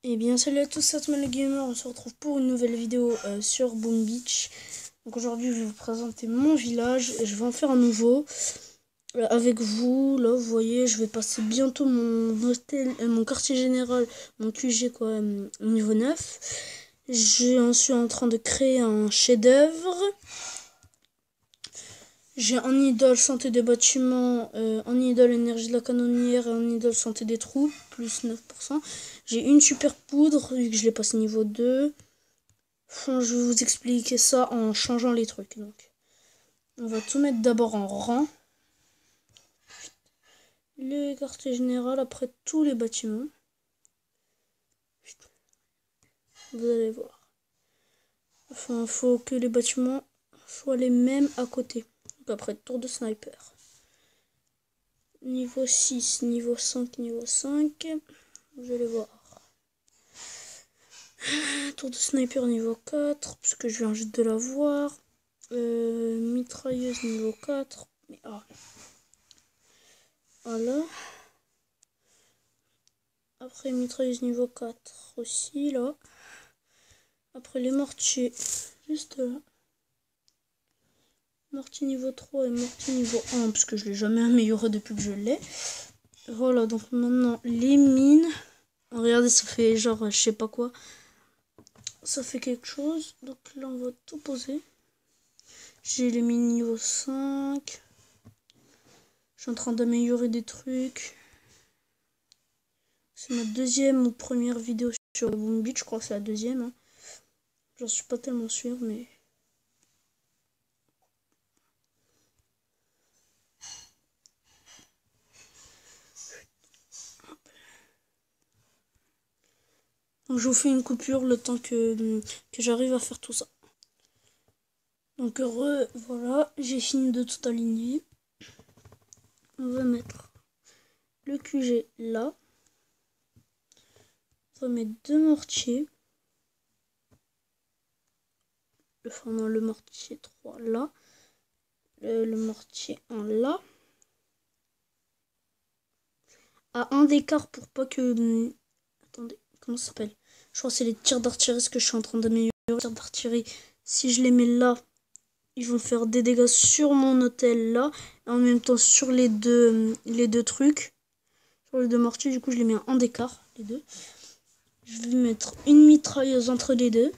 Et bien salut à tous, c'est Atman le Gamer, on se retrouve pour une nouvelle vidéo sur Boom Beach. Donc aujourd'hui je vais vous présenter mon village et je vais en faire un nouveau avec vous. Là vous voyez, je vais passer bientôt mon hôtel, mon quartier général, mon QG quoi, au niveau 9. Je suis en train de créer un chef d'œuvre. J'ai un idole santé des bâtiments, un idole énergie de la canonnière et un idole santé des troupes, plus 9%. J'ai une super poudre, vu que je l'ai passé niveau 2. Enfin, je vais vous expliquer ça en changeant les trucs. Donc, on va tout mettre d'abord en rang. Le quartier général, après tous les bâtiments. Vous allez voir. Enfin, il faut que les bâtiments soient les mêmes à côté. Donc après, tour de sniper. Niveau 6, niveau 5, niveau 5. Vous allez voir. Tour de sniper niveau 4, parce que je viens juste de l'avoir. Mitrailleuse niveau 4. Mais voilà. Après mitrailleuse niveau 4 aussi là. Après les mortiers, juste là. Mortier niveau 3 et mortier niveau 1, parce que je l'ai jamais amélioré depuis que je l'ai. Voilà, donc maintenant les mines. Regardez, ça fait genre je sais pas quoi. Ça fait quelque chose. Donc là on va tout poser. J'ai les mines niveau 5. Je suis en train d'améliorer des trucs. C'est ma deuxième ou première vidéo sur Boom Beach, je crois que c'est la deuxième. Hein. J'en suis pas tellement sûre, mais... Donc je vous fais une coupure le temps que j'arrive à faire tout ça. Donc voilà, j'ai fini de tout aligner. On va mettre le QG là. On va mettre deux mortiers. Enfin non, le mortier 3 là. Le mortier 1 là. À un d'écart pour pas que... Attendez, comment ça s'appelle? Je crois que c'est les tirs d'artillerie, ce que je suis en train d'améliorer. Les tirs d'artillerie, si je les mets là, ils vont faire des dégâts sur mon hôtel là. Et en même temps sur les deux trucs. Sur les deux mortiers, du coup je les mets en d'écart, les deux. Je vais mettre une mitrailleuse entre les deux.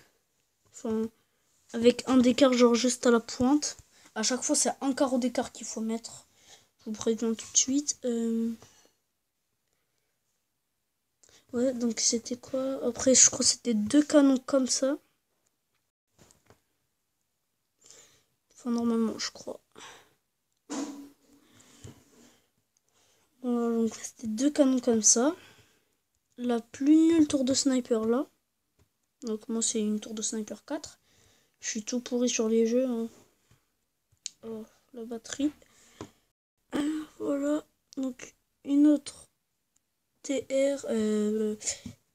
Enfin, avec un d'écart, genre juste à la pointe. À chaque fois, c'est un carreau d'écart qu'il faut mettre. Je vous préviens tout de suite. Ouais, donc c'était quoi? Après, je crois que c'était deux canons comme ça. Enfin, normalement, je crois. Voilà, donc c'était deux canons comme ça. La plus nulle tour de sniper là. Donc moi, c'est une tour de sniper 4. Je suis tout pourri sur les jeux. Hein. Oh, la batterie. Voilà. Donc, une autre TR,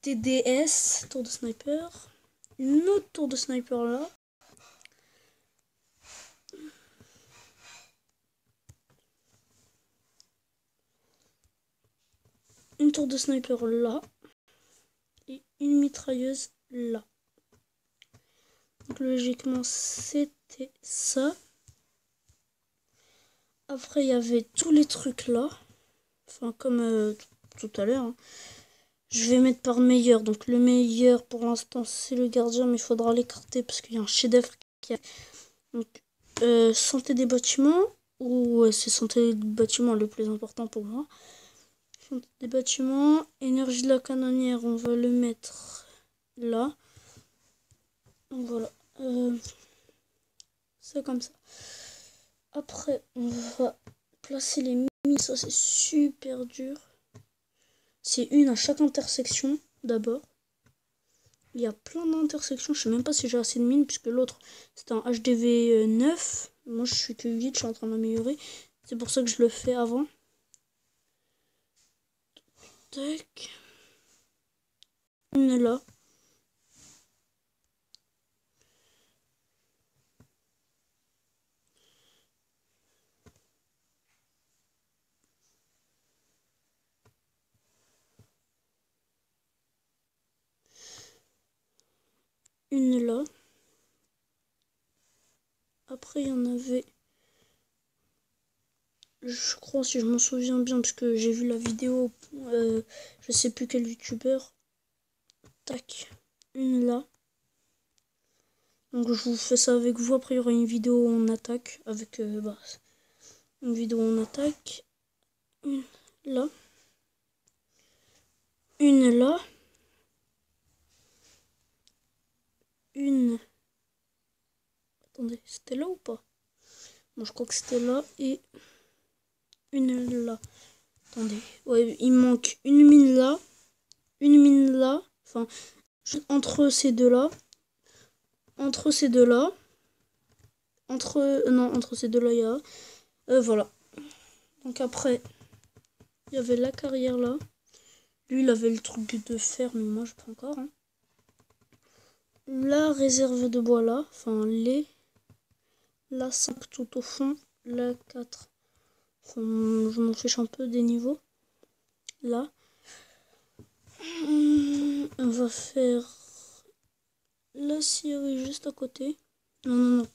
TDS, tour de sniper. Une autre tour de sniper là. Une tour de sniper là. Et une mitrailleuse là. Donc logiquement c'était ça. Après il y avait tous les trucs là. Enfin comme tout à l'heure. Hein. Je vais mettre par meilleur. Donc le meilleur pour l'instant c'est le gardien. Mais il faudra l'écarter parce qu'il y a un chef d'œuvre qui a... Donc santé des bâtiments. Ou c'est santé des bâtiments le plus important pour moi. Santé des bâtiments. Énergie de la canonnière on va le mettre là. Donc voilà. C'est comme ça. Après, on va placer les mines. Ça, c'est super dur. C'est une à chaque intersection, d'abord. Il y a plein d'intersections. Je sais même pas si j'ai assez de mines, puisque l'autre, c'est un HDV 9. Moi, je suis que 8. Je suis en train d'améliorer. C'est pour ça que je le fais avant. Tac. Une là. une là. Après, il y en avait, je crois, si je m'en souviens bien, parce que j'ai vu la vidéo, je sais plus quel youtubeur. Tac, une là. Donc je vous fais ça avec vous. Après, il y aura une vidéo où on attaque avec une vidéo où on attaque. Une là. Une là. Une. Attendez, c'était là ou pas? Bon, je crois que c'était là. Et une là. Attendez. Ouais, il manque une mine là. Une mine là. Enfin, entre ces deux-là. Entre ces deux-là. Entre ces deux-là, il y a... voilà. Donc après, il y avait la carrière là. Lui, il avait le truc de fer, mais moi, je pas encore. Hein. La réserve de bois là. Enfin, la 5 tout au fond. La 4. Enfin, je m'en fiche un peu des niveaux. Là. On va faire la scierie juste à côté. Non.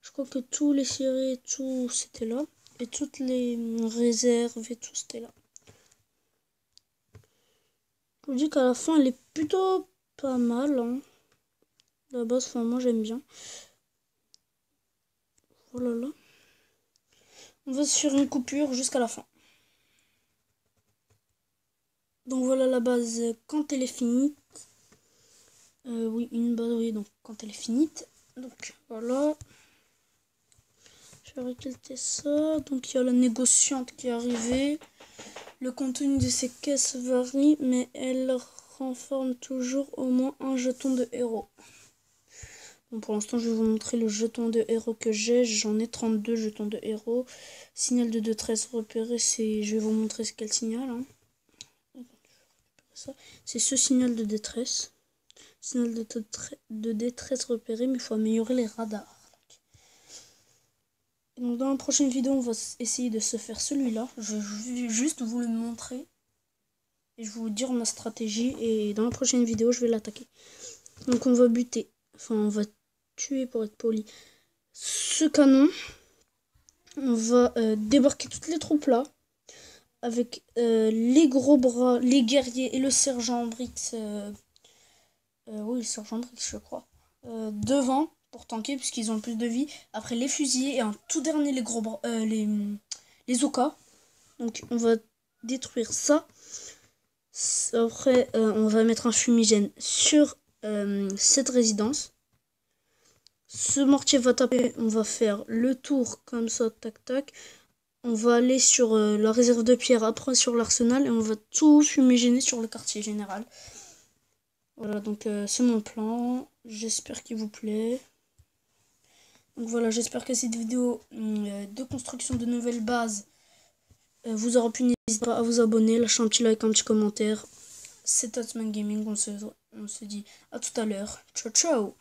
Je crois que tous les scieries et tout, c'était là. Et toutes les réserves et tout, c'était là. Je vous dis qu'à la fin, elle est plutôt pas mal. Hein. La base, enfin, moi, j'aime bien. Oh là là. On va se faire une coupure jusqu'à la fin. Donc voilà la base quand elle est finie. Oui, une base, oui, donc quand elle est finie. Donc voilà. Je vais récolter ça. Donc il y a la négociante qui est arrivée. Le contenu de ces caisses varie, mais elle renferme toujours au moins un jeton de héros. Bon, pour l'instant, je vais vous montrer le jeton de héros que j'ai. J'en ai 32 jetons de héros. Signal de détresse repéré, c'est... Je vais vous montrer ce qu'elle signale. Hein. C'est ce signal de détresse. Signal de détresse repéré, mais il faut améliorer les radars. Et donc dans la prochaine vidéo, on va essayer de se faire celui-là. Je vais juste vous le montrer. Et je vais vous dire ma stratégie. Et dans la prochaine vidéo, je vais l'attaquer. Donc on va buter. Enfin, on va tuer pour être poli. Ce canon. On va débarquer toutes les troupes là. Avec les gros bras, les guerriers et le sergent Brix. Oui, le sergent Brix, je crois. Devant, pour tanker, puisqu'ils ont plus de vie. Après, les fusiliers et en tout dernier, les gros bras, les Oka. Donc, on va détruire ça. Après, on va mettre un fumigène sur cette résidence. Ce mortier va taper, on va faire le tour comme ça, tac tac. On va aller sur la réserve de pierre, après sur l'arsenal, et on va tout fumigéner sur le quartier général. Voilà, donc c'est mon plan. J'espère qu'il vous plaît. Donc voilà, j'espère que cette vidéo de construction de nouvelles bases vous aura plu. N'hésitez pas à vous abonner, lâcher un petit like, un petit commentaire. C'est Tatsman Gaming, on se dit à tout à l'heure. Ciao ciao.